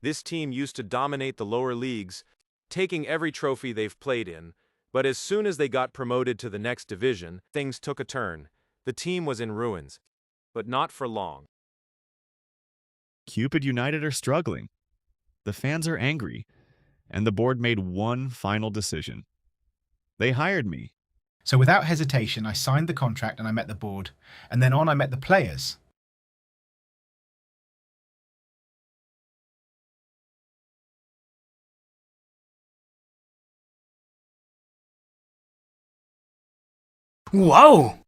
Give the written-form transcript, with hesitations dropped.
This team used to dominate the lower leagues, taking every trophy they've played in, but as soon as they got promoted to the next division, things took a turn. The team was in ruins, but not for long. Cupid United are struggling. The fans are angry, and the board made one final decision. They hired me. So without hesitation, I signed the contract and I met the board. And then on I met the players. Whoa!